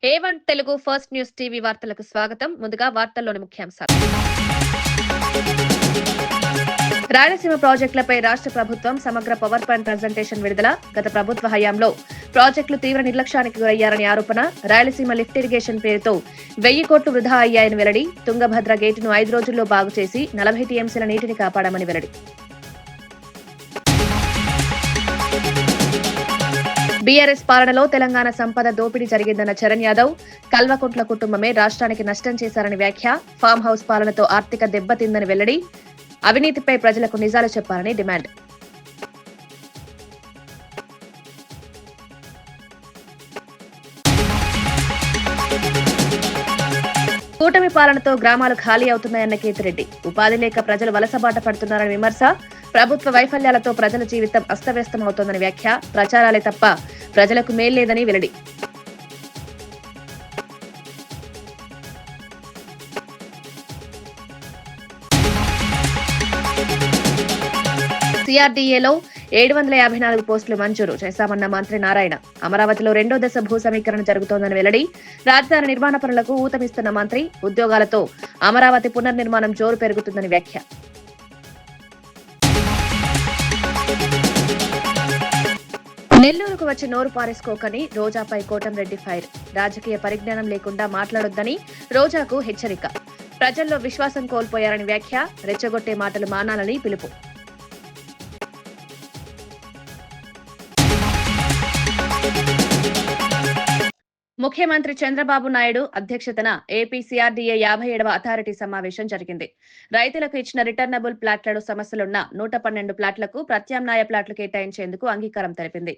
A1 Telugu first news TV వార్తలకు స్వాగతం. ముందుగా వార్తల్లోని ముఖ్యాంశాలు. రాయలసీమ ప్రాజెక్టులపై రాష్ట్ర ప్రభుత్వం సమగ్ర పవర్ పాయింట్ ప్రెజెంటేషన్ విడుదల. గత ప్రభుత్వ హయాంలో ప్రాజెక్టులు తీవ్ర నిర్లక్ష్యానికి గురయ్యారని ఆరోపణ. రాయలసీమ లిఫ్ట్ ఇరిగేషన్ పేరుతో 1000 కోట్లు వృధా అయ్యాయని వెల్లడి. తుంగభద్ర గేటును 5 రోజుల్లో బాగు చేసి 40 టీఎంసీల నీటిని కాపాడామని వెల్లడి. బీఆర్ఎస్ పాలనలో తెలంగాణ సంపద దోపిడీ జరిగిందన్న చరణ్ యాదవ్. కల్వకుంట్ల కుటుంబమే రాష్ట్రానికి నష్టం చేశారని వ్యాఖ్య. ఫామ్ హౌస్ పాలనతో ఆర్థిక దెబ్బతిందని వెల్లడి. అవినీతిపై ప్రజలకు నిజాలు చెప్పాలని డిమాండ్. కూటమి పాలనతో గ్రామాలు ఖాళీ అవుతున్నాయన్న కేతిరెడ్డి. ఉపాధి లేక ప్రజలు వలసబాట పడుతున్నారని విమర్శ. ప్రభుత్వ వైఫల్యాలతో ప్రజల జీవితం అస్తవ్యస్తమవుతోందని వ్యాఖ్య. ప్రచారాలే తప్ప ప్రజలకు మేల్లేదని వెల్లడి. సిఆర్డీఏలో 754 పోస్టులు మంజూరు చేశామన్న మంత్రి నారాయణ. అమరావతిలో 2వ దశ భూ సమీకరణ జరుగుతోందని వెల్లడి. రాజధాని నిర్మాణ పనులకు ఊతమిస్తున్న మంత్రి. ఉద్యోగాలతో అమరావతి పునర్నిర్మాణం జోరు పెరుగుతుందని వ్యాఖ్య. నెల్లూరుకు వచ్చి నోరు పారేసుకోకని రోజాపై కోటంరెడ్డి ఫైర్. రాజకీయ పరిజ్ఞానం లేకుండా మాట్లాడొద్దని రోజాకు హెచ్చరిక. ప్రజల్లో విశ్వాసం కోల్పోయారని వ్యాఖ్య. రెచ్చగొట్టే మాటలు మానాలని పిలుపు. ముఖ్యమంత్రి చంద్రబాబు నాయుడు అధ్యక్షతన ఏపీ సిఆర్డీఏ 57వ అథారిటీ సమావేశం జరిగింది. రైతులకు ఇచ్చిన రిటర్నబుల్ ప్లాట్లలో సమస్యలున్న 112 ప్లాట్లకు ప్రత్యామ్నాయ ప్లాట్లు కేటాయించేందుకు అంగీకారం తెలిపింది.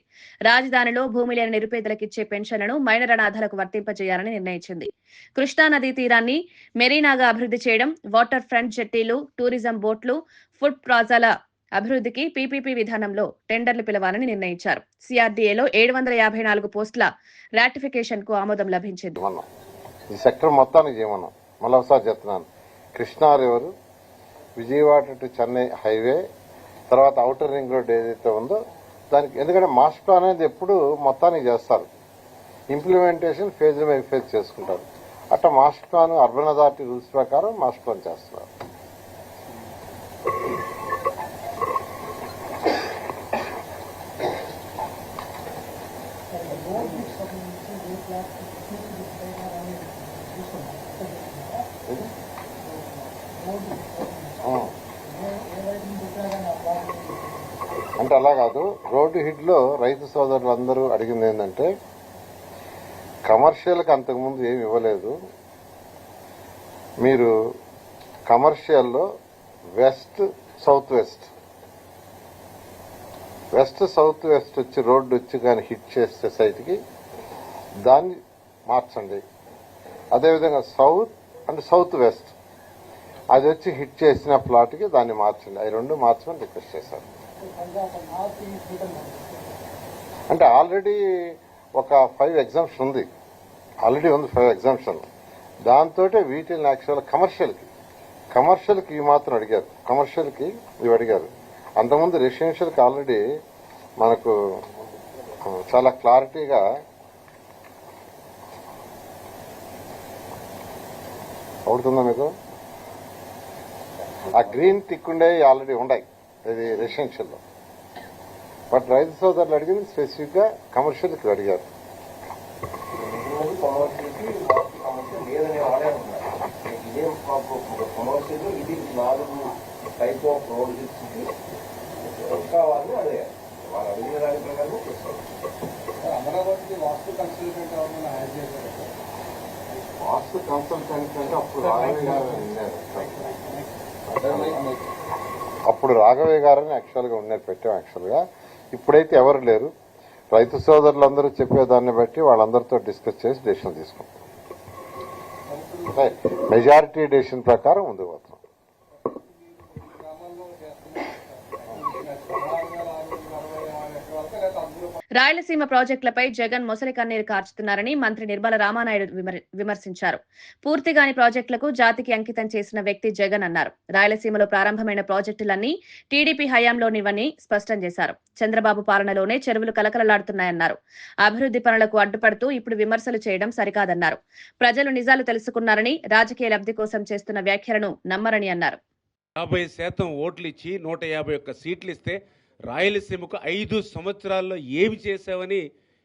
రాజధానిలో భూమి లేని నిరుపేదలకు ఇచ్చే పెన్షన్లను మైనర్ అనాథలకు వర్తింపజేయాలని నిర్ణయించింది. కృష్ణానదీ తీరాన్ని మెరీనాగా అభివృద్ధి చేయడం, వాటర్ ఫ్రంట్ జెట్టీలు, టూరిజం బోట్లు, ఫుడ్ ప్లాజాల అభివృద్ధికి పీపీపీ విధానంలో టెండర్లు పిలవాలని నిర్ణయించారు. సిఆర్డీఏలో 754 పోస్టుల రాటిఫికేషన్ కు ఆమోదం లభించింది. ఈ సెక్టర్ మొత్తానికి చేయమన్నాం. మళ్ళీ ఒకసారి చెప్తున్నాను. Krishna river, Vijayawada to Chennai highway, తర్వాత ఔటర్ రింగ్ రోడ్ ఏదైతే ఉందో దానికి, ఎందుకంటే మాస్టర్ ప్లాన్ అనేది ఎప్పుడు మొత్తానికి చేస్తారు, ఇంప్లిమెంటేషన్ ఫేజ్ బై ఫేజ్ చేసుకుంటారు. అట్లా master plan urban authority rules ప్రకారం మాస్టర్ ప్లాన్ చేస్తున్నారు. అంటే అలా కాదు. రోడ్డు హిడ్ లో రైతు సోదరులందరూ అడిగింది ఏంటంటే, కమర్షియల్కి అంతకుముందు ఏమి ఇవ్వలేదు, మీరు కమర్షియల్లో వెస్ట్ సౌత్ వెస్ట్ వచ్చి రోడ్డు వచ్చి కానీ హిట్ చేసే సైట్కి దాన్ని మార్చండి. అదేవిధంగా సౌత్ అండ్ సౌత్ వెస్ట్ అది వచ్చి హిట్ చేసిన ప్లాట్కి దాన్ని మార్చండి. అవి 2 మార్చమని రిక్వెస్ట్ చేశారు. అంటే ఆల్రెడీ ఒక 5 ఎగ్జామ్షన్ ఉంది. ఆల్రెడీ ఉంది 5 ఎగ్జామ్షన్. దాంతో వీటిని యాక్చువల్ కమర్షియల్కి ఇవి మాత్రం అడిగారు. కమర్షియల్కి ఇవి అడిగారు. అంతకుముందు రెసిడెన్షియల్కి ఆల్రెడీ మనకు చాలా క్లారిటీగా అవుతుందా మీకు? ఆ గ్రీన్ టిక్ ఉండే ఆల్రెడీ ఉన్నాయి ఇది రెసిడెన్షియల్లో. బట్ రైతు సోదరులు అడిగింది స్పెసిఫిక్ గా కమర్షియల్కి అడిగారు. అమరావతి వాస్తు కన్సల్టెంట్ వాస్తు కన్సల్టెంట్ అంటే అప్పుడు రాఘవయ్య గారని యాక్చువల్గా ఉన్నారు, పెట్టాం యాక్చువల్గా. ఇప్పుడైతే ఎవరు లేరు. రైతు సోదరులందరూ చెప్పేదాన్ని బట్టి వాళ్ళందరితో డిస్కస్ చేసి డెసిషన్ తీసుకుంటాం. మెజారిటీ డెసిషన్ ప్రకారం ముందుకు పోతాం. రాయలసీమ ప్రాజెక్టులపై జగన్ మొసలి కన్నీరు కార్చుతున్నారని మంత్రి నిర్మల రామానాయుడు విమర్శించారు. పూర్తిగాని ప్రాజెక్టులకు జాతికి అంకితం చేసిన వ్యక్తి జగన్ అన్నారు. రాయలసీమలో ప్రారంభమైన ప్రాజెక్టులన్నీ టీడీపీ హయాంలోనివని స్పష్టం చేశారు. చంద్రబాబు పాలనలోనే చెరువులు కలకలలాడుతున్నాయన్నారు. అభివృద్ధి పనులకు అడ్డుపడుతూ ఇప్పుడు విమర్శలు చేయడం సరికాదన్నారు. ప్రజలు నిజాలు తెలుసుకున్నారని, రాజకీయ లబ్ధి కోసం చేస్తున్న వ్యాఖ్యలను నమ్మరని అన్నారు. 50% ఓట్లు ఇచ్చి 151 సీట్లు ఇస్తే రాయలసీమకు 5 సంవత్సరాల్లో ఏమి చేశావని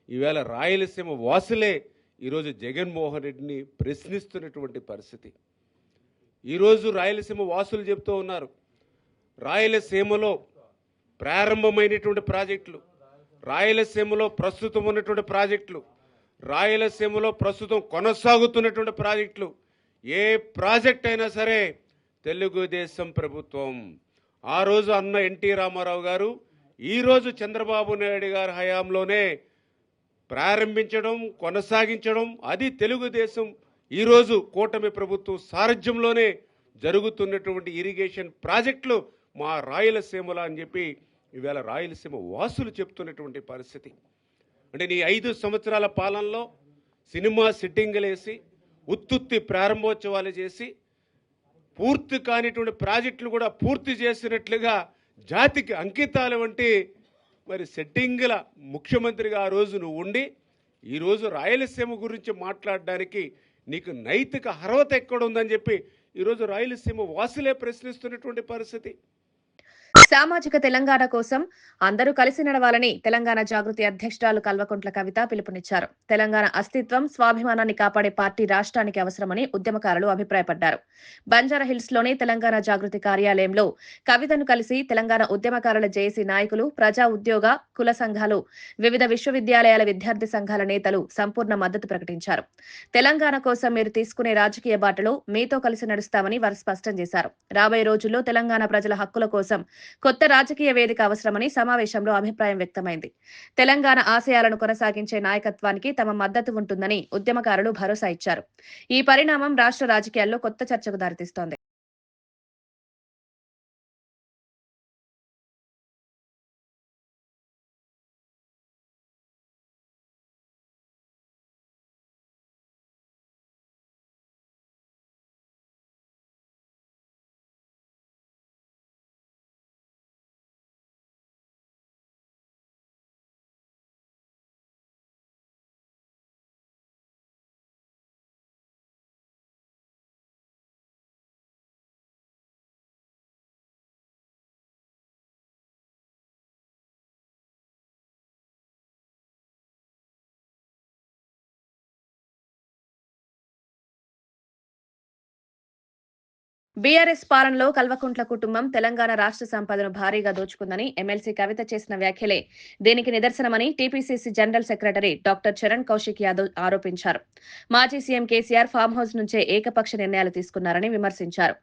ఈవేళ రాయలసీమ వాసులే ఈరోజు జగన్మోహన్ రెడ్డిని ప్రశ్నిస్తున్నటువంటి పరిస్థితి. ఈరోజు రాయలసీమ వాసులు చెప్తూ ఉన్నారు, రాయలసీమలో ప్రారంభమైనటువంటి ప్రాజెక్టులు, రాయలసీమలో ప్రస్తుతం ఉన్నటువంటి ప్రాజెక్టులు, రాయలసీమలో ప్రస్తుతం కొనసాగుతున్నటువంటి ప్రాజెక్టులు, ఏ ప్రాజెక్ట్ అయినా సరే తెలుగుదేశం ప్రభుత్వం, ఆ రోజు అన్న ఎన్టీ రామారావు గారు, ఈరోజు చంద్రబాబు నాయుడు గారి హయాంలోనే ప్రారంభించడం, కొనసాగించడం, అది తెలుగుదేశం ఈరోజు కూటమి ప్రభుత్వం సారథ్యంలోనే జరుగుతున్నటువంటి ఇరిగేషన్ ప్రాజెక్టులు మా రాయలసీమలో అని చెప్పి ఈవేళ రాయలసీమ వాసులు చెప్తున్నటువంటి పరిస్థితి. అంటే నీ 5 సంవత్సరాల పాలనలో సినిమా సిట్టింగులు వేసి ఉత్తుత్తి ప్రారంభోత్సవాలు చేసి పూర్తి కానిటువంటి ప్రాజెక్టులు కూడా పూర్తి చేసినట్లుగా జాతికి అంకితాలు వంటి మరి సెట్టింగుల ముఖ్యమంత్రిగా ఆ రోజు నువ్వు ఉండి ఈరోజు రాయలసీమ గురించి మాట్లాడడానికి నీకు నైతిక అర్హత ఎక్కడ ఉందని చెప్పి ఈరోజు రాయలసీమ వాసులే ప్రశ్నిస్తున్నటువంటి పరిస్థితి. సామాజిక తెలంగాణ కోసం అందరూ కలిసి నడవాలని తెలంగాణ జాగృతి అధ్యక్షురాలు కల్వకుంట్ల కవిత పిలుపునిచ్చారు. తెలంగాణ అస్తిత్వం, స్వాభిమానాన్ని కాపాడే పార్టీ రాష్ట్రానికి అవసరమని ఉద్యమకారులు అభిప్రాయపడ్డారు. బంజారాహిల్స్ లోని తెలంగాణ జాగృతి కార్యాలయంలో కవితను కలిసి తెలంగాణ ఉద్యమకారుల జేఏసీ నాయకులు, ప్రజా ఉద్యోగ, కుల సంఘాలు, వివిధ విశ్వవిద్యాలయాల విద్యార్థి సంఘాల నేతలు సంపూర్ణ మద్దతు ప్రకటించారు. తెలంగాణ కోసం మీరు తీసుకునే రాజకీయ బాటలో మీతో కలిసి నడుస్తామని వారు స్పష్టం చేశారు. రాబోయే రోజుల్లో తెలంగాణ ప్రజల హక్కుల కోసం కొత్త రాజకీయ వేదిక అవసరమని సమావేశంలో అభిప్రాయం వ్యక్తమైంది. తెలంగాణ ఆశయాలను కొనసాగించే నాయకత్వానికి తమ మద్దతు ఉంటుందని ఉద్యమకారులు భరోసా ఇచ్చారు. ఈ పరిణామం రాష్ట్ర రాజకీయాల్లో కొత్త చర్చకు దారితీస్తోంది. బీఆర్ఎస్ పాలనలో కల్వకుంట్ల కుటుంబం తెలంగాణ రాష్ట్ర సంపదను భారీగా దోచుకుందని ఎమ్మెల్సీ కవిత చేసిన వ్యాఖ్యలే దీనికి నిదర్శనమని TPCC general secretary doctor Charan Kaushik Yadav ఆరోపించారు. మాజీ సీఎం కేసీఆర్ ఫామ్ హౌస్ నుంచే ఏకపక్ష నిర్ణయాలు తీసుకున్నారని విమర్శించారు.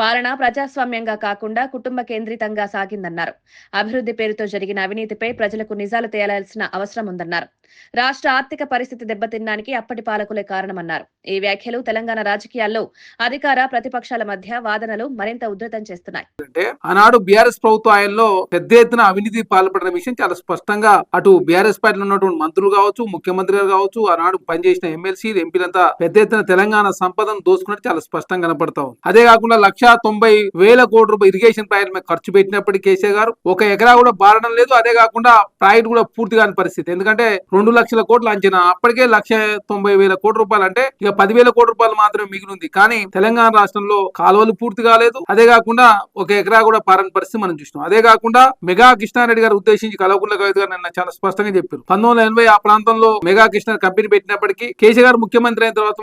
పాలన ప్రజాస్వామ్యంగా కాకుండా కుటుంబ కేంద్రితంగా సాగిందన్నారు. అభివృద్ధి పేరుతో జరిగిన అవినీతిపై ప్రజలకు నిజాలు తేలాల్సిన అవసరం ఉందన్నారు. రాష్ట్ర ఆర్థిక పరిస్థితి దెబ్బతినడానికి అప్పటి పాలకులే కారణమన్నారు. ఈ వ్యాఖ్యలు తెలంగాణ రాజకీయాల్లో అధికార ప్రతిపక్షాల మధ్య వాదనలు మరింత ఉధృతం చేస్తున్నాయి. అంటే ఆనాడు బీఆర్ఎస్ ప్రభుత్వ ఆయనలో పెద్ద ఎత్తున అవినీతి పాల్పడిన విషయం చాలా స్పష్టంగా అటు బీఆర్ఎస్ పార్టీలో ఉన్నటువంటి మంత్రులు కావచ్చు, ముఖ్యమంత్రి గారు కావచ్చు, ఆనాడు పనిచేసిన ఎమ్మెల్సీ ఎంపీలంతా పెద్ద ఎత్తున తెలంగాణ సంపదను దోసుకున్నట్టు చాలా స్పష్టంగా కనపడతా ఉంది. అదే కాకుండా 1,90,000 కోట్ల రూపాయలు ఇరిగేషన్ ప్రాజెక్ట్ మీద ఖర్చు పెట్టినప్పటికీ కేసీఆర్ గారు 1 ఎకరా కూడా బారడం లేదు. అదే కాకుండా ప్రాజెక్ట్ కూడా పూర్తి కాని పరిస్థితి. ఎందుకంటే 2 లక్షల కోట్ల అంచనా, అప్పటికే 1,90,000 కోట్ల రూపాయలు అంటే ఇక 10,000 కోట్ల రూపాయలు మాత్రమే మిగిలింది. కానీ తెలంగాణ రాష్ట్రంలో కాలువలు పూర్తి కాలేదు. అదే కాకుండా 1 ఎకరా కూడా పారని పరిస్థితి మనం చూసినాం. అదే కాకుండా మెగా కృష్ణారెడ్డి గారు ఉద్దేశించి కల్వకుంట్ల కవిత గారు నిన్న చాలా స్పష్టంగా చెప్పారు. 1980 ఆ ప్రాంతంలో మెగా కృష్ణ కంపెనీ పెట్టినప్పటికీ కేసీఆర్ గారు ముఖ్యమంత్రి అయిన తర్వాత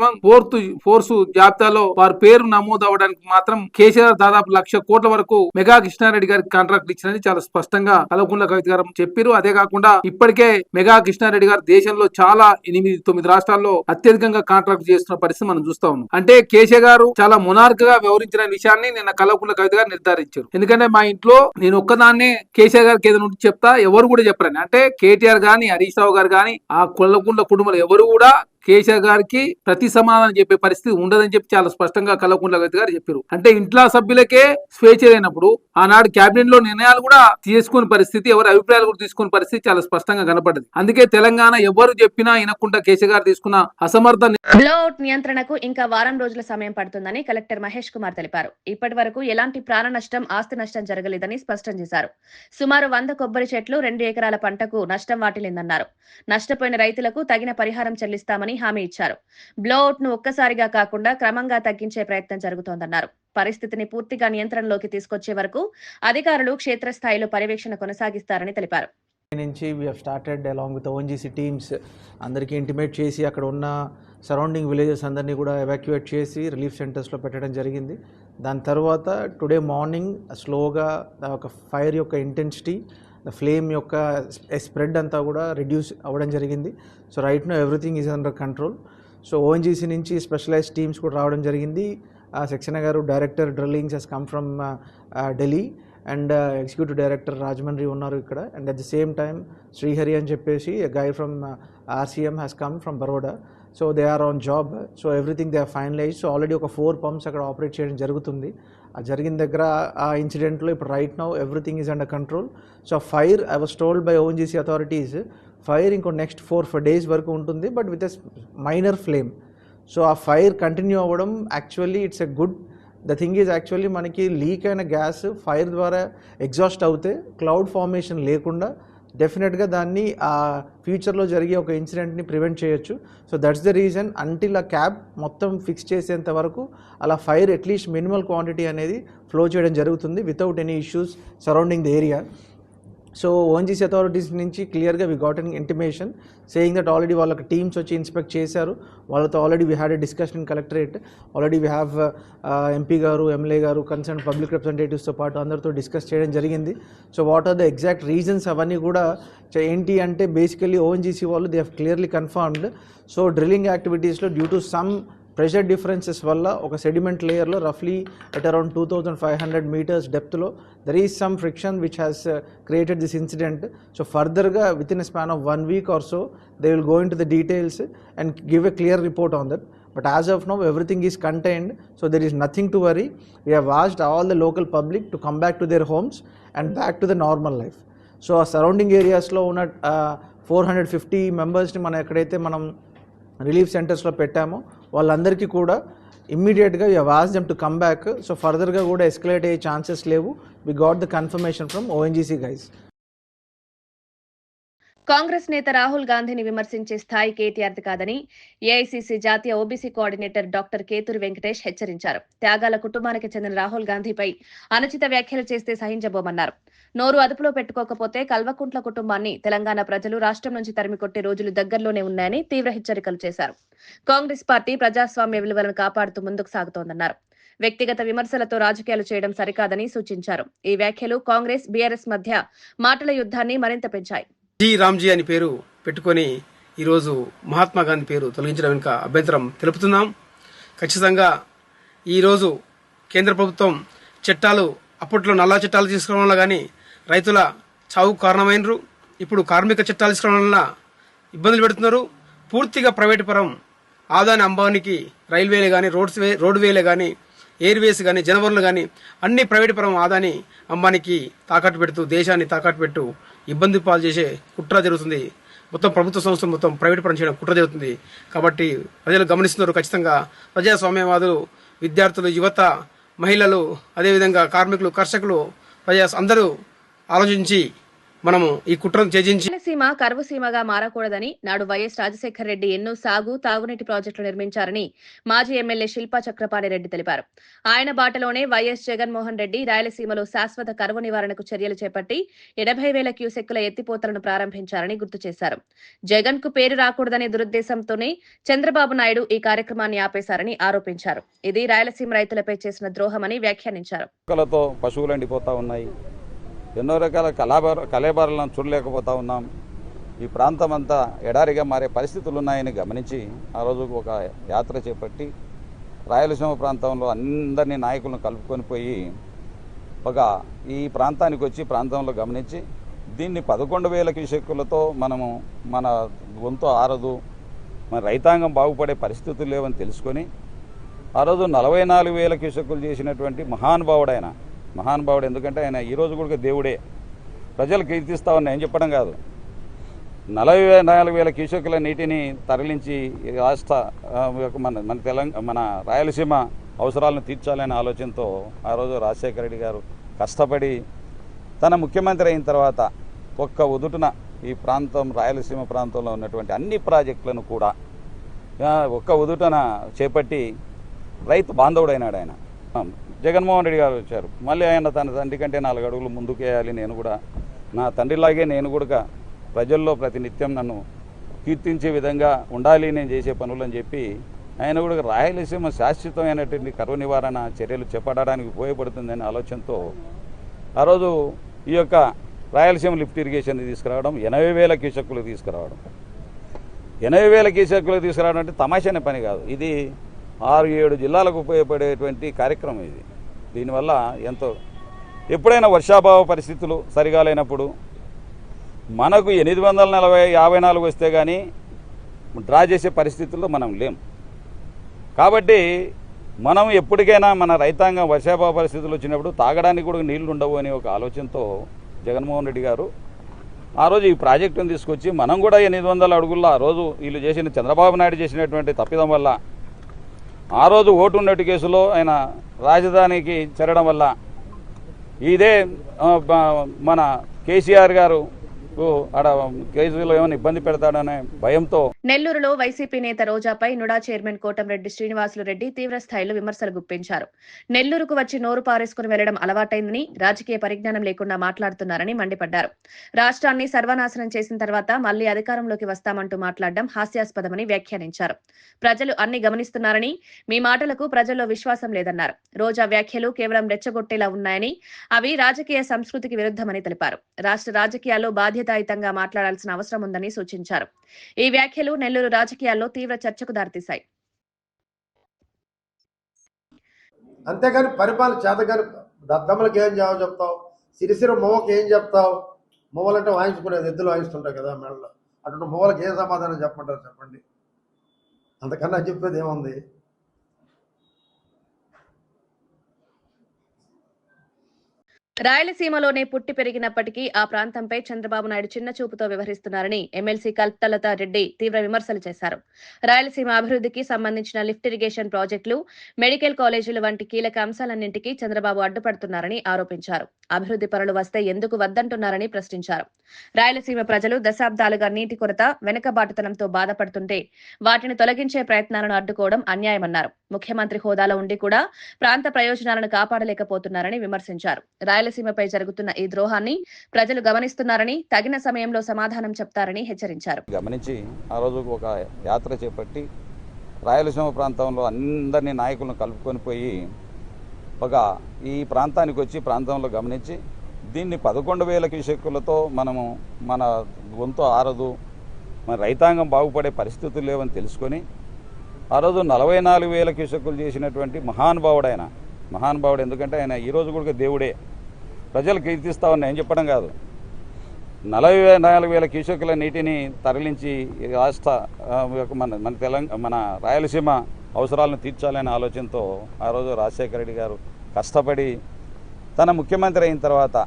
ఫోర్స్ జాబితాలో వారి పేరు నమోదు అవ్వడానికి మాత్రం కేసీఆర్ దాదాపు 1,00,000 కోట్ల వరకు మెగా కృష్ణారెడ్డి గారికి కాంట్రాక్ట్ ఇచ్చినని చాలా స్పష్టంగా కల్వకుంట్ల కవిత గారు చెప్పారు. అదే కాకుండా ఇప్పటికే మెగా కృష్ణారెడ్డి గారు దేశంలో చాలా 8-9 రాష్ట్రాల్లో అత్యధికంగా కాంట్రాక్ట్ చేస్తున్న పరిస్థితి మనం చూస్తా ఉన్నాం. అంటే కేసీఆర్ గారు చాలా మొనార్క్ గా వ్యవహరించిన విషయాన్ని నిన్న కల్వకుంట్ల కవిత గారు నిర్ధారించారు. ఎందుకంటే మా ఇంట్లో నేను ఒక్కదాన్నే కేసీఆర్ గారికి ఏదైనా చెప్తా, ఎవరు కూడా చెప్పరని. అంటే కేటీఆర్ గాని, హరీష్ రావు గారు గాని, ఆ కల్వకుంట్ల కుటుంబంలో ఎవరు కూడా కేసీఆర్ గారికి ప్రతి సమాధానం చెప్పే పరిస్థితి ఉండదని చెప్పి చాలా స్పష్టంగా కల్వకుంట్ల గారు చెప్పారు. అంటే ఇంట్లో సభ్యులకే స్వేచ్ఛ లేనప్పుడు ఆనాడు కేబినెట్ లో నిర్ణయాలు కూడా తీసుకునే పరిస్థితి, ఎవరి అభిప్రాయాలు కూడా తీసుకునే పరిస్థితి చాలా స్పష్టంగా కనపడ్డది. అందుకే తెలంగాణ ఎవరు చెప్పినా వినకుండా కేసీఆర్ గారు తీసుకున్న అసమర్థ బ్లోఅవుట్ నియంత్రణకు ఇంకా వారం రోజుల సమయం పడుతుందని కలెక్టర్ మహేష్ కుమార్ తెలిపారు. ఇప్పటి వరకు ఎలాంటి ప్రాణ నష్టం, ఆస్తి నష్టం జరగలేదని స్పష్టం చేశారు. సుమారు 100 కొబ్బరి చెట్లు, 2 ఎకరాల పంటకు నష్టం వాటిల్లిందన్నారు. నష్టపోయిన రైతులకు తగిన పరిహారం చెల్లిస్తామని హామీ ఇచ్చారు. బ్లోఅవుట్ ను ఒక్కసారిగా కాకుండా క్రమంగా తగ్గించే ప్రయత్నం జరుగుతోందన్నారు. పరిస్థితిని పూర్తిగా నియంత్రణలోకి తీసుకొచ్చే వరకు అధికారులు క్షేత్రస్థాయిలో పర్యవేక్షణ కొనసాగిస్తారని తెలిపారు. నుంచి we have started along with ONGC teams అందరికీ ఇంటిమేట్ చేసి అక్కడ ఉన్న సరౌండింగ్ విలేజెస్ అందరినీ కూడా ఎవాక్యుయేట్ చేసి రిలీఫ్ సెంటర్స్లో పెట్టడం జరిగింది. దాని తర్వాత టుడే మార్నింగ్ స్లోగా ఒక ఫైర్ యొక్క ఇంటెన్సిటీ, ద ఫ్లేమ్ యొక్క స్ప్రెడ్ అంతా కూడా రిడ్యూస్ అవ్వడం జరిగింది. So right now everything is under control. So ONGC నుంచి స్పెషలైజ్డ్ టీమ్స్ కూడా రావడం జరిగింది. సక్సేనా గారు director drillings has come from Delhi and executive director Rajahmundry ఉన్నారు ఇక్కడ. And at the same time Srihari అని చెప్పేసి guy from RCM has come from Baroda. So they are on job. So everything they are finalize. So already ఒక 4 pumps అక్కడ operate చేయడం జరుగుతుంది. ఆ జరిగిన దగ్గర ఆ ఇన్సిడెంట్లో ఇప్పుడు right now everything is under control. So fire I was told by ONGC authorities fire ఇంకో నెక్స్ట్ 4 days వరకు ఉంటుంది, but with a minor flame. So ఆ ఫైర్ కంటిన్యూ అవ్వడం actually it's a good. The thing is actually మనకి leak అయిన gas fire ద్వారా exhaust అవుతే cloud formation లేకుండా డెఫినెట్గా దాన్ని ఆ ఫ్యూచర్లో జరిగే ఒక ఇన్సిడెంట్ని ప్రివెంట్ చేయొచ్చు. So that's the reason until ఆ క్యాబ్ మొత్తం ఫిక్స్ చేసేంత వరకు అలా ఫైర్ అట్లీస్ట్ మినిమల్ క్వాంటిటీ అనేది ఫ్లో చేయడం జరుగుతుంది without any issues surrounding the area. So ONGC authorities నుంచి క్లియర్గా we got an intimation saying that already వాళ్ళకి టీమ్స్ వచ్చి ఇన్స్పెక్ట్ చేశారు. వాళ్ళతో already we had a discussion in collectorate. Already we have MP గారు, MLA గారు, కన్సర్న్ పబ్లిక్ రిప్రజెంటేటివ్స్తో పాటు అందరితో డిస్కస్ చేయడం జరిగింది. So what are the exact reasons అవన్నీ కూడా ఏంటి అంటే బేసికలీ ఓఎన్జీసీ వాళ్ళు they have clearly confirmed. So drilling యాక్టివిటీస్లో due to some pressure differences వల్ల ఒక సెడిమెంట్ లేయర్లో రఫ్లీ అట్ అరౌండ్ 2500 meters డెప్త్లో there is some friction which has created this incident. So ఫర్దర్గా within a span of 1 week or so they will go into the details and give a clear report on that. But as of now everything is contained, so there is nothing to worry. We have asked all the local public to come back to their homes and back to the normal life. So surrounding areas లో ఉన్న 450 members మనం ఎక్కడైతే మనం relief సెంటర్స్లో పెట్టామో వాళ్ళందరికీ కూడా ఇమ్మీడియట్గా we have asked them to come back. So ఫర్దర్గా కూడా ఎస్కలేట్ అయ్యే ఛాన్సెస్ లేవు. We got the confirmation from ONGC guys. Congress నేత రాహుల్ గాంధీని విమర్శించే స్థాయి కేటీఆర్ది కాదని ఏఐసీసీ జాతీయ OBC coordinator doctor Kethuri Venkatesh హెచ్చరించారు. త్యాగాల కుటుంబానికి చెందిన రాహుల్ గాంధీపై అనుచిత వ్యాఖ్యలు చేస్తే సహించబోమన్నారు. నోరు అదుపులో పెట్టుకోకపోతే కల్వకుంట్ల కుటుంబాన్ని తెలంగాణ ప్రజలు రాష్ట్రం నుంచి తరిమికొట్టే రోజులు దగ్గరలోనే ఉన్నాయని తీవ్ర హెచ్చరికలు చేశారు. కాంగ్రెస్ పార్టీ ప్రజాస్వామ్య విలువలను కాపాడుతూ ముందుకు సాగుతోందన్నారు. వ్యక్తిగత విమర్శలతో రాజకీయాలు చేయడం సరికాదని సూచించారు. ఈ వ్యాఖ్యలు కాంగ్రెస్, బీఆర్ఎస్ మధ్య మాటల యుద్ధాన్ని మరింత పెంచాయి. రామ్జీ అని పేరు పెట్టుకొని ఈరోజు మహాత్మా గాంధీ పేరు తొలగించడం వెనుక అభ్యంతరం తెలుపుతున్నాం. ఖచ్చితంగా ఈరోజు కేంద్ర ప్రభుత్వం చట్టాలు అప్పట్లో నల్లా చట్టాలు తీసుకురావడం వల్ల కానీ రైతుల చావుకు కారణమైనరు. ఇప్పుడు కార్మిక చట్టాలు తీసుకురావడం వల్ల ఇబ్బందులు పెడుతున్నారు. పూర్తిగా ప్రైవేటు పరం ఆదాని అంబానికి రైల్వేలే కానీ రోడ్వేలే కానీ ఎయిర్వేస్ కానీ జనవరులు కానీ అన్ని ప్రైవేటు పరం ఆదాని అంబానికి తాకట్టు పెడుతూ దేశాన్ని తాకట్టు పెట్టు ఇబ్బంది పాలు చేసే కుట్ర జరుగుతుంది. మొత్తం ప్రభుత్వ సంస్థలు మొత్తం ప్రైవేట్ పరం చేయడం కుట్ర జరుగుతుంది. కాబట్టి ప్రజలు గమనిస్తున్నారు. ఖచ్చితంగా ప్రజాస్వామ్యవాదులు, విద్యార్థులు, యువత, మహిళలు, అదేవిధంగా కార్మికులు, కర్షకులు, అందరూ ఆలోచించి మనము ఈ కుట్రను ఛేదించి రాయలసీమ కరువు సీమగా మారకూడదని నాడు వైఎస్ రాజశేఖర రెడ్డి ఎన్నో సాగు, తాగునీటి ప్రాజెక్టులు నిర్మించారని మాజీ ఎమ్మెల్యే శిల్పా చక్రపాణి రెడ్డి తెలిపారు. ఆయన బాటలోనే వైఎస్ జగన్మోహన్ రెడ్డి రాయలసీమలో శాశ్వత కరువు నివారణకు చర్యలు చేపట్టి 80,000 క్యూసెక్కుల ఎత్తిపోతలను ప్రారంభించారని గుర్తు చేశారు. జగన్ కు పేరు రాకూడదనే దురుద్దేశంతోనే చంద్రబాబు నాయుడు ఈ కార్యక్రమాన్ని ఆపేశారని ఆరోపించారు. ఇది రాయలసీమ రైతులపై చేసిన ద్రోహమని వ్యాఖ్యానించారు. పశువులు ఎండిపోతా ఉన్నాయి. ఎన్నో రకాల కళేబరాలను చూడలేకపోతా ఉన్నాం. ఈ ప్రాంతం అంతా ఎడారిగా మారే పరిస్థితులు ఉన్నాయని గమనించి ఆ రోజు ఒక యాత్ర చేపట్టి రాయలసీమ ప్రాంతంలో అందరినీ నాయకులను కలుపుకొని పోయి ఈ ప్రాంతానికి వచ్చి ప్రాంతంలో గమనించి దీన్ని 11,000 క్యూసెక్కులతో మనము మన గొంతు ఆరదు, మరి రైతాంగం బాగుపడే పరిస్థితులు లేవని తెలుసుకొని ఆ రోజు 44,000 క్యూసెక్కులు చేసినటువంటి మహానుభావుడు ఆయన. మహానుభావుడు ఎందుకంటే ఆయన ఈరోజు కూడా దేవుడే, ప్రజలు కీర్తిస్తా ఉన్నా ఏం చెప్పడం కాదు. 44,000 క్యూసెక్కుల నీటిని తరలించి రాష్ట్ర మన రాయలసీమ అవసరాలను తీర్చాలనే ఆలోచనతో ఆ రోజు రాజశేఖర రెడ్డి గారు కష్టపడి తన ముఖ్యమంత్రి అయిన తర్వాత ఒక్క ఉదుటున ఈ ప్రాంతం రాయలసీమ ప్రాంతంలో ఉన్నటువంటి అన్ని ప్రాజెక్టులను కూడా ఒక్క ఉదుటన చేపట్టి రైతు బాంధవుడైనాడు ఆయన. జగన్మోహన్ రెడ్డి గారు వచ్చారు, మళ్ళీ ఆయన తన తండ్రి కంటే 4 అడుగులు ముందుకు వేయాలి, నేను కూడా నా తండ్రిలాగే నేను కూడా ప్రజల్లో ప్రతినిత్యం నన్ను కీర్తించే విధంగా ఉండాలి నేను చేసే పనులని చెప్పి ఆయన కూడా రాయలసీమ శాశ్వతమైనటువంటి కరువు నివారణ చర్యలు చేపట్టడానికి ఉపయోగపడుతుందనే ఆలోచనతో ఆ రోజు ఈ యొక్క రాయలసీమ లిఫ్ట్ ఇరిగేషన్ తీసుకురావడం, 80,000 క్యూసెక్కులు తీసుకురావడం. 80,000 క్యూసెక్కులు తీసుకురావడం అంటే తమాషానే పని కాదు. ఇది 6-7 జిల్లాలకు ఉపయోగపడేటువంటి కార్యక్రమం ఇది. దీనివల్ల ఎంతో ఎప్పుడైనా వర్షాభావ పరిస్థితులు సరిగా లేనప్పుడు మనకు 840-54 వస్తే కానీ డ్రా చేసే పరిస్థితుల్లో మనం లేం. కాబట్టి మనం ఎప్పటికైనా మన రైతాంగం వర్షాభావ పరిస్థితులు వచ్చినప్పుడు తాగడానికి కూడా నీళ్లు ఉండవు అనే ఒక ఆలోచనతో జగన్మోహన్ రెడ్డి గారు ఆ రోజు ఈ ప్రాజెక్టును తీసుకొచ్చి మనం కూడా 800 అడుగుల్లో ఆ రోజు వీళ్ళు చేసిన చంద్రబాబు నాయుడు చేసినటువంటి తప్పిదం వల్ల ఆ రోజు ఓటు ఉన్నట్టు కేసులో ఆయన రాజధానికి చేరడం వల్ల ఇదే మన కేసీఆర్ గారు ఆడ కేసులో ఏమైనా ఇబ్బంది పెడతాడనే భయంతో నెల్లూరులో వైసీపీ నేత రోజాపై నుడా చైర్మన్ కోటంరెడ్డి శ్రీనివాసులు రెడ్డి తీవ్ర స్థాయిలో విమర్శలు గుప్పించారు. నెల్లూరుకు వచ్చి నోరు పారేసుకుని వెళ్లడం అలవాటైందని, రాజకీయ పరిజ్ఞానం లేకుండా మాట్లాడుతున్నారని మండిపడ్డారు. రాష్ట్రాన్ని సర్వనాశనం చేసిన తర్వాత మళ్లీ అధికారంలోకి వస్తామంటూ మాట్లాడడం హాస్యాస్పదమని వ్యాఖ్యానించారు. ప్రజలు అన్ని గమనిస్తున్నారని, మీ మాటలకు ప్రజల్లో విశ్వాసం లేదన్నారు. రోజా వ్యాఖ్యలు కేవలం రెచ్చగొట్టేలా ఉన్నాయని, అవి రాజకీయ సంస్కృతికి విరుద్ధమని తెలిపారు. రాష్ట్ర రాజకీయాల్లో బాధ్యతాయుతంగా మాట్లాడాల్సిన అవసరం ఉందని సూచించారు. ఈ వ్యాఖ్యలు నెల్లూరు రాజకీయాల్లో తీవ్ర చర్చకు దారితీశాయి. అంతేగాని పరిపాలన చేతగాని దద్దమ్మలకి ఏం జవాబు చెప్తావు, సిరిసిర మొమ్మకి ఏం చెప్తావు? మొమ్మలంటే వాయించుకునేది, ఎద్దులు వాయిస్తుంటాయి కదా మెడలో, అటువంటి మొమ్మలకి ఏం సమాధానం చెప్పమంటారు చెప్పండి? అంతకన్నా చెప్పేది ఏముంది? రాయలసీమలోనే పుట్టి పెరిగినప్పటికీ ఆ ప్రాంతంపై చంద్రబాబు నాయుడు చిన్న చూపుతో వ్యవహరిస్తున్నారని ఎమ్మెల్సీ కల్పలతా రెడ్డి తీవ్ర విమర్శలు చేశారు. రాయలసీమ అభివృద్ధికి సంబంధించిన లిఫ్ట్ ఇరిగేషన్ ప్రాజెక్టులు, మెడికల్ కాలేజీలు వంటి కీలక అంశాలన్నింటికీ చంద్రబాబు అడ్డుపడుతున్నారని ఆరోపించారు. అభివృద్ధి పనులు వస్తే ఎందుకు వద్దంటున్నారని ప్రశ్నించారు. రాయలసీమ ప్రజలు దశాబ్దాలుగా నీటి కొరత, వెనుకబాటుతనంతో బాధపడుతుంటే వాటిని తొలగించే ప్రయత్నాలను అడ్డుకోవడం అన్యాయమన్నారు. ముఖ్యమంత్రి హోదాలో ఉండి కూడా ప్రాంత ప్రయోజనాలను కాపాడలేకపోతున్నారని విమర్శించారు. రాయలసీమపై జరుగుతున్న ఈ ద్రోహాన్ని ప్రజలు గమనిస్తున్నారని, తగిన సమయంలో సమాధానం చెప్తారని హెచ్చరించారు. గమనించి ఆ రోజు ఒక యాత్ర చేపట్టి రాయలసీమ ప్రాంతంలో అందరినీ నాయకులను కలుపుకొని పోయి ఈ ప్రాంతానికి వచ్చి ప్రాంతంలో గమనించి దీన్ని 11,000 క్యూసెక్కులతో మనము మన గొంతు ఆరదు, మన రైతాంగం బాగుపడే పరిస్థితులు లేవని తెలుసుకొని ఆ రోజు 44,000 క్యూసెక్కులు చేసినటువంటి మహానుభావుడు ఆయన. మహానుభావుడు ఎందుకంటే ఆయన ఈరోజు కూడా దేవుడే, ప్రజలు కీర్తిస్తా ఉన్నా ఏం చెప్పడం కాదు. 44,000 క్యూసెక్కుల నీటిని తరలించి రాష్ట్ర మన రాయలసీమ అవసరాలను తీర్చాలనే ఆలోచనతో ఆ రోజు రాజశేఖర రెడ్డి గారు కష్టపడి తన ముఖ్యమంత్రి అయిన తర్వాత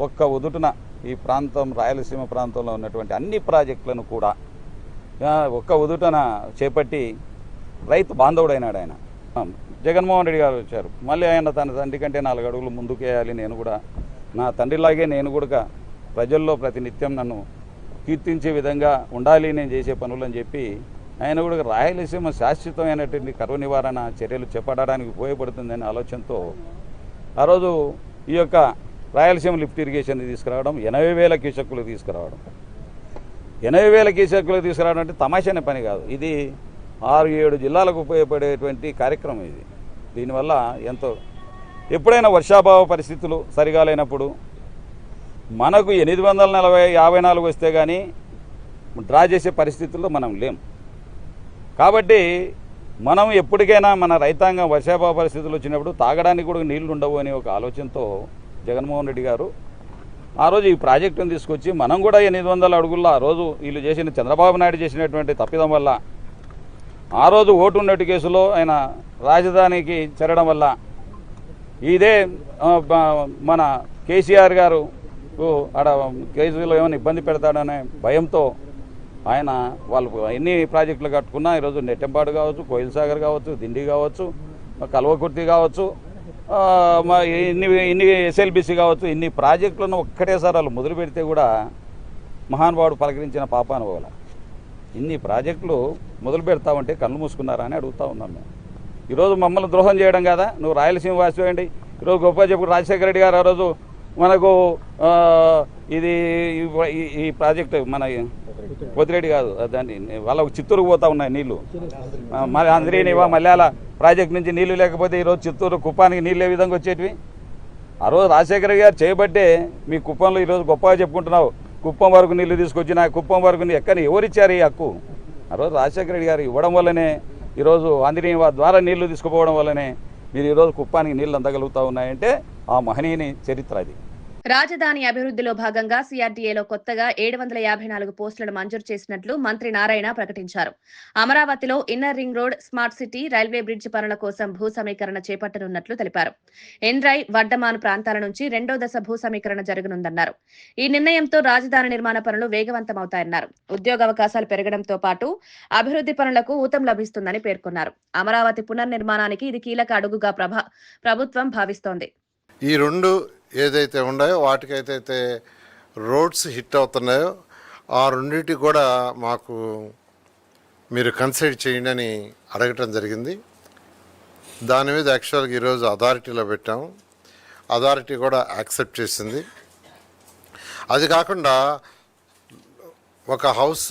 ఒక్క ఉదుటున ఈ ప్రాంతం రాయలసీమ ప్రాంతంలో ఉన్నటువంటి అన్ని ప్రాజెక్టులను కూడా ఒక్క ఉదుటన చేపట్టి రైతు బాంధవుడైనాడు ఆయన. జగన్మోహన్ రెడ్డి గారు వచ్చారు, మళ్ళీ ఆయన తన తండ్రి కంటే 4 అడుగులు ముందుకు వేయాలి, నేను కూడా నా తండ్రిలాగే నేను కూడా ప్రజల్లో ప్రతినిత్యం నన్ను కీర్తించే విధంగా ఉండాలి నేను చేసే పనులని చెప్పి ఆయన కూడా రాయలసీమ శాశ్వతమైనటువంటి కరువు నివారణ చర్యలు చేపట్టడానికి ఉపయోగపడుతుందనే ఆలోచనతో ఆ రోజు ఈ యొక్క రాయలసీమ లిఫ్ట్ ఇరిగేషన్ తీసుకురావడం, 80,000 క్యూసెక్కులు తీసుకురావడం. 80,000 క్యూసెక్కులు తీసుకురావడం అంటే తమాషానే పని కాదు. ఇది 6-7 జిల్లాలకు ఉపయోగపడేటువంటి కార్యక్రమం ఇది. దీనివల్ల ఎంతో ఎప్పుడైనా వర్షాభావ పరిస్థితులు సరిగా లేనప్పుడు మనకు 840-54 వస్తే కానీ డ్రా చేసే పరిస్థితుల్లో మనం లేం. కాబట్టి మనం ఎప్పటికైనా మన రైతాంగం వర్షాభావ పరిస్థితులు వచ్చినప్పుడు తాగడానికి కూడా నీళ్లు ఉండవు అనే ఒక ఆలోచనతో జగన్మోహన్ రెడ్డి గారు ఆ రోజు ఈ ప్రాజెక్టును తీసుకొచ్చి మనం కూడా 800 అడుగుల్లో ఆ రోజు వీళ్ళు చేసిన చంద్రబాబు నాయుడు చేసినటువంటి తప్పిదం వల్ల ఆ రోజు ఓటు ఉన్నట్టు కేసులో ఆయన రాజధానికి చేరడం వల్ల ఇదే మన కేసీఆర్ గారు ఆడ కేసులో ఏమైనా ఇబ్బంది పెడతాడనే భయంతో ఆయన వాళ్ళు ఎన్ని ప్రాజెక్టులు కట్టుకున్నా ఈరోజు నెట్టెంపాడు కావచ్చు, కోయిల్ సాగర్ కావచ్చు, దిండి కావచ్చు, కల్వకుర్తి కావచ్చు, ఇన్ని ఎస్ఎల్బిసి కావచ్చు, ఇన్ని ప్రాజెక్టులను ఒక్కటేసారి వాళ్ళు మొదలు పెడితే కూడా మహానుభావుడు పలకరించిన పాపానుభవాల ఇన్ని ప్రాజెక్టులు మొదలు పెడతామంటే కళ్ళు మూసుకున్నారా అని అడుగుతా ఉన్నాం మేము. ఈరోజు మమ్మల్ని ద్రోహం చేయడం కదా, నువ్వు రాయలసీమ వాసివేయండి. ఈరోజు గొప్ప చెప్పు రాజశేఖర రెడ్డి గారు ఆ రోజు మనకు ఇది ఈ ప్రాజెక్టు మన పోతిరెడ్డి కాదు దాన్ని వాళ్ళకు చిత్తూరుకు పోతా ఉన్నాయి నీళ్లు, మరి అందరినివా మల్యాల ప్రాజెక్ట్ నుంచి నీళ్లు లేకపోతే ఈరోజు చిత్తూరు కుప్పానికి నీళ్ళు ఏ విధంగా వచ్చేటివి. ఆ రోజు రాజశేఖర గారు చేయబట్టే మీ కుప్పంలో ఈరోజు గొప్పగా చెప్పుకుంటున్నావు. కుప్పం వరకు నీళ్లు తీసుకొచ్చిన కుప్పం వరకు ఎక్కడ ఎవరిచ్చారు ఈ హక్కు? ఆ రోజు రాజశేఖర రెడ్డి గారు ఇవ్వడం వల్లనే ఈరోజు ఆంధ్రీనివా ద్వారా నీళ్లు తీసుకుపోవడం వల్లనే మీరు ఈరోజు కుప్పానికి నీళ్లు అందగలుగుతూ ఉన్నాయంటే ఆ మహనీయుని చరిత్ర అది. రాజధాని అభివృద్ధిలో భాగంగా సిఆర్డీఏలో కొత్తగా 754 పోస్టులను మంజూరు చేసినట్లు మంత్రి నారాయణ ప్రకటించారు. అమరావతిలో inner ring road, smart city, railway bridge పనుల కోసం భూ సమీకరణ చేపట్టనున్నట్లు తెలిపారు. ఎండ్రై, వడ్డమాను ప్రాంతాల నుంచి 2వ దశ భూ సమీకరణ జరగనుందన్నారు. ఈ నిర్ణయంతో రాజధాని నిర్మాణ పనులు వేగవంతమవుతాయన్నారు. ఉద్యోగావకాశాలు పెరగడంతో పాటు అభివృద్ధి పనులకు ఊతం లభిస్తుందని పేర్కొన్నారు. అమరావతి పునర్నిర్మాణానికి ఇది కీలక అడుగుగా ప్రభుత్వం భావిస్తోంది. ఈ రెండు ఏదైతే ఉన్నాయో వాటికైతే రోడ్స్ హిట్ అవుతున్నాయో ఆ రెండింటికి కూడా మాకు మీరు కన్సిడర్ చేయండి అని అడగటం జరిగింది. దాని మీద యాక్చువల్గా ఈరోజు అథారిటీలో పెట్టాము. అథారిటీ కూడా యాక్సెప్ట్ చేసింది. అది కాకుండా ఒక హౌస్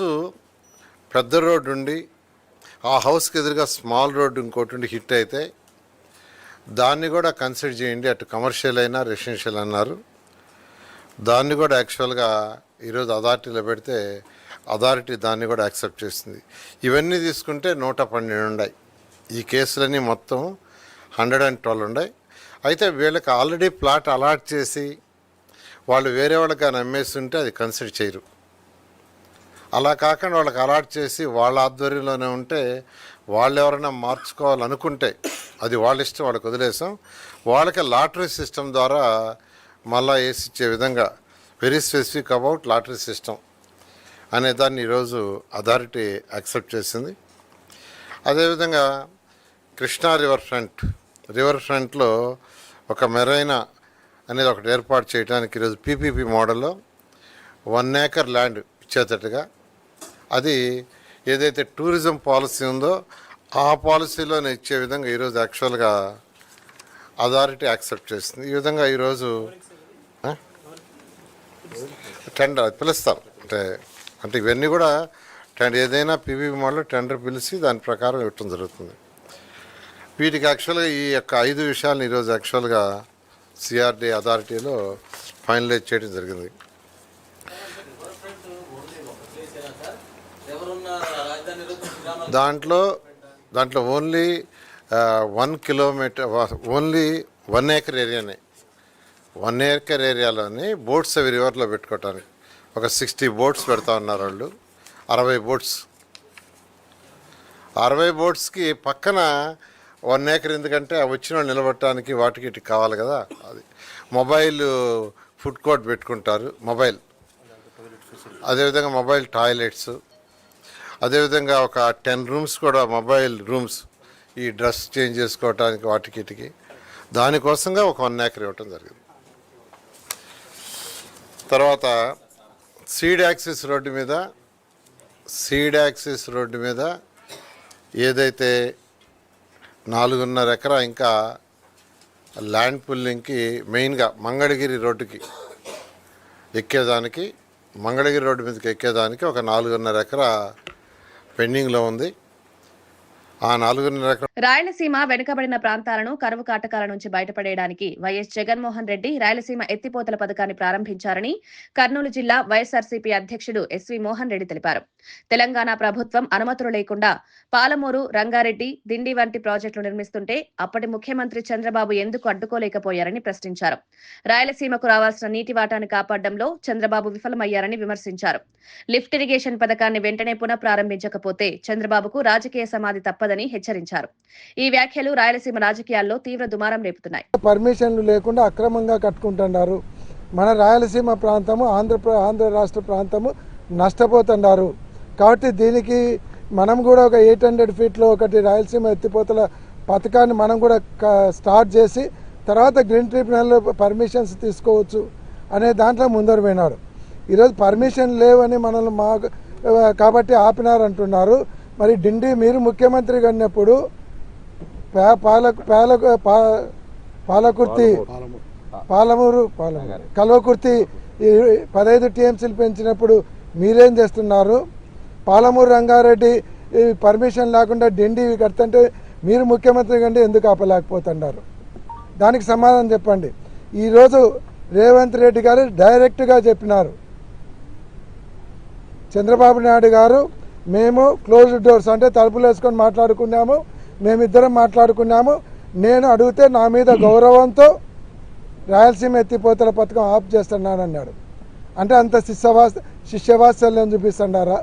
పెద్ద రోడ్డు ఉండి ఆ హౌస్కి ఎదురుగా స్మాల్ రోడ్డు ఇంకోటి ఉండి హిట్ అయితే దాన్ని కూడా కన్సిడర్ చేయండి, అటు కమర్షియల్ అయినా రెసిడెన్షియల్ అన్నారు. దాన్ని కూడా యాక్చువల్గా ఈరోజు అథారిటీలో పెడితే అథారిటీ దాన్ని కూడా యాక్సెప్ట్ చేసింది. ఇవన్నీ తీసుకుంటే 112 ఉన్నాయి. ఈ కేసులన్నీ మొత్తం 112 ఉన్నాయి. అయితే వీళ్ళకి ఆల్రెడీ ప్లాట్ అలాట్ చేసి వాళ్ళు వేరే వాళ్ళకి అమ్మేస్తుంటే అది కన్సిడర్ చేయరు. అలా కాకుండా వాళ్ళకి అలాట్ చేసి వాళ్ళ ఆధ్వర్యంలోనే ఉంటే వాళ్ళు ఎవరైనా మార్చుకోవాలనుకుంటే అది వాళ్ళ ఇష్టం, వాళ్ళకి వదిలేసాం. వాళ్ళకి లాటరీ సిస్టమ్ ద్వారా మళ్ళా వేసిచ్చే విధంగా very specific about lottery system అనే దాన్ని ఈరోజు అథారిటీ యాక్సెప్ట్ చేసింది. అదేవిధంగా కృష్ణా రివర్ ఫ్రంట్లో ఒక మెరైనా అనేది ఒకటి ఏర్పాటు చేయడానికి ఈరోజు పీపీపీ మోడల్లో 1 acre ల్యాండ్ ఇచ్చేటట్టుగా అది ఏదైతే టూరిజం పాలసీ ఉందో ఆ పాలసీలోనే ఇచ్చే విధంగా ఈరోజు యాక్చువల్గా అథారిటీ యాక్సెప్ట్ చేసింది. ఈ విధంగా ఈరోజు టెండర్ పిలుస్తారు. అంటే ఇవన్నీ కూడా ఏదైనా పీపీపీ మోడల్లో టెండర్ పిలిచి దాని ప్రకారం ఇవ్వటం జరుగుతుంది. వీటికి యాక్చువల్గా ఈ యొక్క 5 విషయాలను ఈరోజు యాక్చువల్గా సిఆర్డీ అథారిటీలో ఫైనలైజ్ చేయడం జరిగింది. దాంట్లో ఓన్లీ 1 kilometer ఓన్లీ 1 acre ఏరియానే 1 acre ఏరియాలోని బోట్స్ అవి రివర్లో పెట్టుకోవటానికి ఒక 60 బోట్స్ పెడతా ఉన్నారు వాళ్ళు. 60 బోట్స్ 60 బోట్స్కి పక్కన 1 acre ఎందుకంటే వచ్చిన వాళ్ళు నిలబడటానికి వాటికి ఇటు కావాలి కదా. అది మొబైల్ ఫుడ్ కోర్ట్ పెట్టుకుంటారు, మొబైల్, అదేవిధంగా మొబైల్ టాయిలెట్స్, అదేవిధంగా ఒక 10 rooms కూడా మొబైల్ రూమ్స్, ఈ డ్రెస్ చేంజ్ చేసుకోవటానికి వాటికి ఇటుకి, దానికోసంగా ఒక 1 acre ఇవ్వటం జరిగింది. తర్వాత సీడ్ యాక్సిస్ రోడ్డు మీద ఏదైతే 4.5 ఎకరా ఇంకా ల్యాండ్ పుల్లింగ్కి మెయిన్గా మంగళగిరి రోడ్డుకి ఎక్కేదానికి, మంగళగిరి రోడ్డు మీదకి ఎక్కేదానికి ఒక 4.5 ఎకరా పెండింగ్లో ఉంది. ఆ 4.5 ఎకరాల రాయలసీమ వెనుకబడిన ప్రాంతాలను కరువు కాటకాల నుంచి బయటపడేయడానికి వైఎస్ జగన్మోహన్ రెడ్డి రాయలసీమ ఎత్తిపోతల పథకాన్ని ప్రారంభించారని కర్నూలు జిల్లా వైఎస్ఆర్సీపీ అధ్యక్షుడు ఎస్వీ మోహన్ రెడ్డి తెలిపారు. తెలంగాణ ప్రభుత్వం అనుమతులు లేకుండా పాలమూరు, రంగారెడ్డి, దిండి వంటి ప్రాజెక్టులు నిర్మిస్తుంటే అప్పటి ముఖ్యమంత్రి చంద్రబాబు ఎందుకు అడ్డుకోలేకపోయారని ప్రశ్నించారు. రాయలసీమకు రావాల్సిన నీటి వాటాను కాపాడడంలో చంద్రబాబు విఫలమయ్యారని విమర్శించారు. లిఫ్ట్ ఇరిగేషన్ పథకాన్ని వెంటనే పునః ప్రారంభించకపోతే చంద్రబాబుకు రాజకీయ సమాధి తప్పదని హెచ్చరించారు. ఈ వ్యాఖ్యలు రాయలసీమ రాజకీయాల్లో తీవ్ర దుమారం రేపుతున్నాయి. పర్మిషన్లు లేకుండా అక్రమంగా కట్టుకుంటున్నారు. మన రాయలసీమ ప్రాంతము ఆంధ్ర రాష్ట్ర ప్రాంతము నష్టపోతున్నారు. కాబట్టి దీనికి మనం కూడా ఒక 800 ఫీట్లో ఒకటి రాయలసీమ ఎత్తిపోతల పథకాన్ని మనం కూడా స్టార్ట్ చేసి తర్వాత గ్రీన్ ట్రిబ్యునల్లో పర్మిషన్స్ తీసుకోవచ్చు అనే దాంట్లో ముందరు పోయినారు. ఈరోజు పర్మిషన్ లేవని మనల్ని కాబట్టి ఆపినారంటున్నారు. మరి డిండి మీరు ముఖ్యమంత్రిగా ఉన్నప్పుడు పాలమూరు కల్వకుర్తి 15 టీఎంసీలు పెంచినప్పుడు మీరేం చేస్తున్నారు? పాలమూరు, రంగారెడ్డి పర్మిషన్ లేకుండా డిండి కడుతుంటే మీరు ముఖ్యమంత్రి కంటే ఎందుకు ఆపలేకపోతున్నారు? దానికి సమాధానం చెప్పండి. ఈరోజు రేవంత్ రెడ్డి గారు డైరెక్ట్గా చెప్పినారు, చంద్రబాబు నాయుడు గారు మేము క్లోజ్డ్ డోర్స్ అంటే తలుపులు వేసుకొని మాట్లాడుకున్నాము, మేమిద్దరం మాట్లాడుకున్నాము, నేను అడిగితే నా మీద గౌరవంతో రాయలసీమ ఎత్తిపోతల పథకం ఆఫ్ చేస్తున్నానన్నాడు. అంటే అంత శిష్యవాత్సల్యం చూపిస్తున్నారా?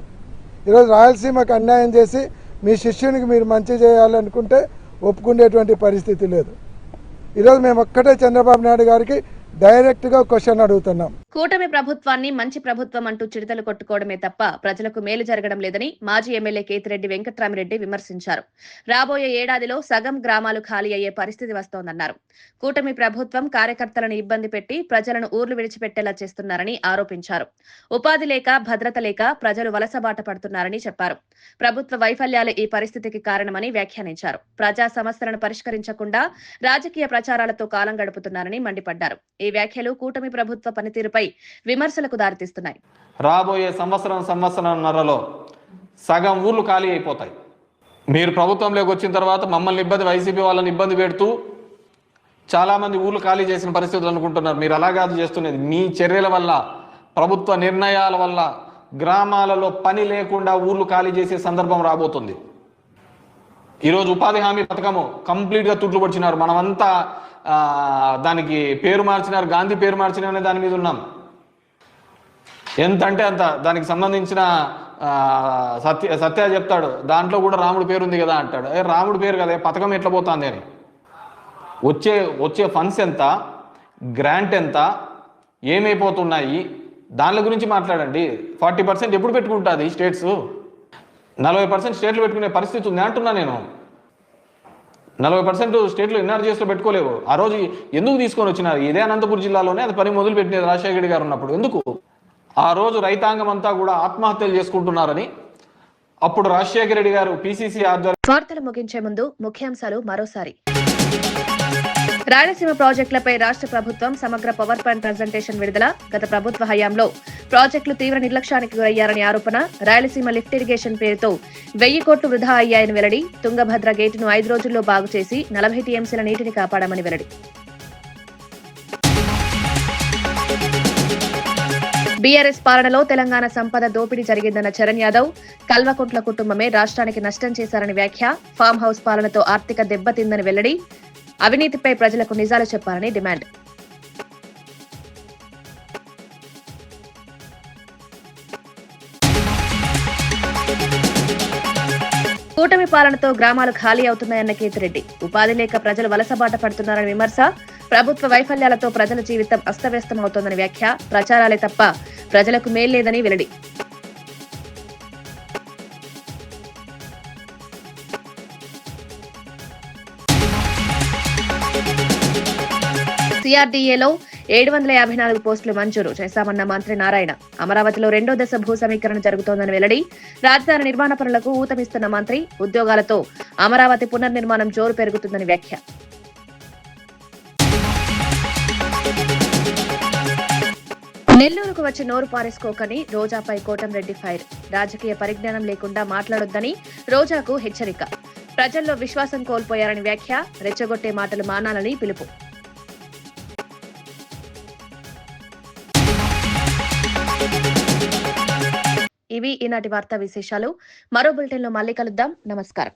ఈరోజు రాయలసీమకు అన్యాయం చేసి మీ శిష్యునికి మీరు మంచి చేయాలనుకుంటే ఒప్పుకునేటువంటి పరిస్థితి లేదు. ఈరోజు మేము ఒక్కటే చంద్రబాబు నాయుడు గారికి డైరెక్ట్గా క్వశ్చన్ అడుగుతున్నాం. కూటమి ప్రభుత్వాన్ని మంచి ప్రభుత్వం అంటూ చిడతలు కొట్టుకోవడమే తప్ప ప్రజలకు మేలు జరగడం లేదని మాజీ ఎమ్మెల్యే కేతిరెడ్డి వెంకట్రామిరెడ్డి విమర్శించారు. రాబోయే ఏడాదిలో సగం గ్రామాలు ఖాళీ అయ్యే పరిస్థితి వస్తోందన్నారు. కూటమి ప్రభుత్వం కార్యకర్తలను ఇబ్బంది పెట్టి ప్రజలను ఊర్లు విడిచిపెట్టేలా చేస్తున్నారని ఆరోపించారు. ఉపాధి లేక, భద్రత లేక ప్రజలు వలసబాట పడుతున్నారని చెప్పారు. ప్రభుత్వ వైఫల్యాలే ఈ పరిస్థితికి కారణమని వ్యాఖ్యానించారు. ప్రజా సమస్యలను పరిష్కరించకుండా రాజకీయ ప్రచారాలతో కాలం గడుపుతున్నారని మండిపడ్డారు. ఈ వ్యాఖ్యలు కూటమి ప్రభుత్వ పనితీరుపై విమర్శలకు దారితీస్తున్నాయి. రాబోయే సంవత్సరంన్నరలో సగం ఊర్లు ఖాళీ అయిపోతాయి. మీరు ప్రభుత్వంలోకి వచ్చిన తర్వాత మమ్మల్ని వైసీపీ వాళ్ళని ఇబ్బంది పెడుతూ చాలా మంది ఊర్లు ఖాళీ చేసిన పరిస్థితులు అనుకుంటున్నారు. మీరు అలా కాదు చేస్తున్నది. మీ చర్యల వల్ల, ప్రభుత్వ నిర్ణయాల వల్ల గ్రామాలలో పని లేకుండా ఊర్లు ఖాళీ చేసే సందర్భం రాబోతుంది. ఈరోజు ఉపాధి హామీ పథకము కంప్లీట్గా తుట్లు పొడిచినారు. మనమంతా దానికి పేరు మార్చినారు, గాంధీ పేరు మార్చినారనే దాని మీద ఉన్నాం. ఎంత అంటే అంత దానికి సంబంధించిన సత్య చెప్తాడు, దాంట్లో కూడా రాముడు పేరు ఉంది కదా అంటాడు. రాముడు పేరు కదా, పథకం ఎట్లా పోతుంది అని. వచ్చే ఫండ్స్ ఎంత, గ్రాంట్ ఎంత, ఏమైపోతున్నాయి, దాని గురించి మాట్లాడండి. 40% ఎప్పుడు పెట్టుకుంటుంది స్టేట్స్? 40% స్టేట్లు పెట్టుకునే పరిస్థితి ఉంది అంటున్నా నేను. 40% స్టేట్లు ఎన్ఆర్జీఎస్లో పెట్టుకోలేవు. ఆ రోజు ఎందుకు తీసుకొని వచ్చినారు? ఇదే అనంతపురం జిల్లాలోనే అది పని మొదలు పెట్టినది రాజశేఖర రెడ్డి గారు ఉన్నప్పుడు. ఎందుకు ఆ రోజు రైతాంగం అంతా కూడా ఆత్మహత్యలు చేసుకుంటున్నారని అప్పుడు రాజశేఖర రెడ్డి గారు పిసిసి ఆధ్వర్యంలో. వార్తలు ముగించే ముందు ముఖ్యాంశాలు మరోసారి. రాయలసీమ ప్రాజెక్టులపై రాష్ట్ర ప్రభుత్వం సమగ్ర పవర్ పాయింట్ ప్రజెంటేషన్ విడుదల. గత ప్రభుత్వ హయాంలో ప్రాజెక్టులు తీవ్ర నిర్లక్ష్యానికి గురయ్యారని ఆరోపణ. రాయలసీమ లిఫ్ట్ ఇరిగేషన్ పేరుతో 1000 కోట్లు వృధా అయ్యాయని వెల్లడి. తుంగభద్ర గేటును 5 రోజుల్లో బాగు చేసి 40 టీఎంసీల నీటిని కాపాడామని వెల్లడి. బీఆర్ఎస్ పాలనలో తెలంగాణ సంపద దోపిడీ జరిగిందన్న చరణ్ యాదవ్. కల్వకుంట్ల కుటుంబమే రాష్ట్రానికి నష్టం చేశారని వ్యాఖ్య. ఫామ్ హౌస్ పాలనతో ఆర్థిక దెబ్బతిందని వెల్లడి. అవినీతిపై ప్రజలకు నిజాలు చెప్పాలని డిమాండ్. కూటమి పాలనతో గ్రామాలు ఖాళీ అవుతున్నాయన్న కేతిరెడ్డి. ఉపాధి లేక ప్రజలు వలసబాట పడుతున్నారని విమర్శ. ప్రభుత్వ వైఫల్యాలతో ప్రజల జీవితం అస్తవ్యస్తమవుతోందని వ్యాఖ్య. ప్రచారాలే తప్ప ప్రజలకు మేల్లేదని వెల్లడి. సిఆర్డీఏలో 754 పోస్టులు మంజూరు చేశామన్న మంత్రి నారాయణ. అమరావతిలో 2వ దశ భూ సమీకరణ జరుగుతోందని వెల్లడి. రాజధాని నిర్మాణ పనులకు ఊతమిస్తున్న మంత్రి. ఉద్యోగాలతో అమరావతి పునర్నిర్మాణం జోరు పెరుగుతుందని వ్యాఖ్య. నెల్లూరుకు వచ్చి నోరు పారేసుకోకని రోజాపై కోటంరెడ్డి ఫైర్. రాజకీయ పరిజ్ఞానం లేకుండా మాట్లాడొద్దని రోజాకు హెచ్చరిక. ప్రజల్లో విశ్వాసం కోల్పోయారని వ్యాఖ్య. రెచ్చగొట్టే మాటలు మానాలని పిలుపు. ఇవి ఈనాటి వార్తా విశేషాలు. మరో బులెటిన్లో మళ్ళీ కలుద్దాం. నమస్కారం.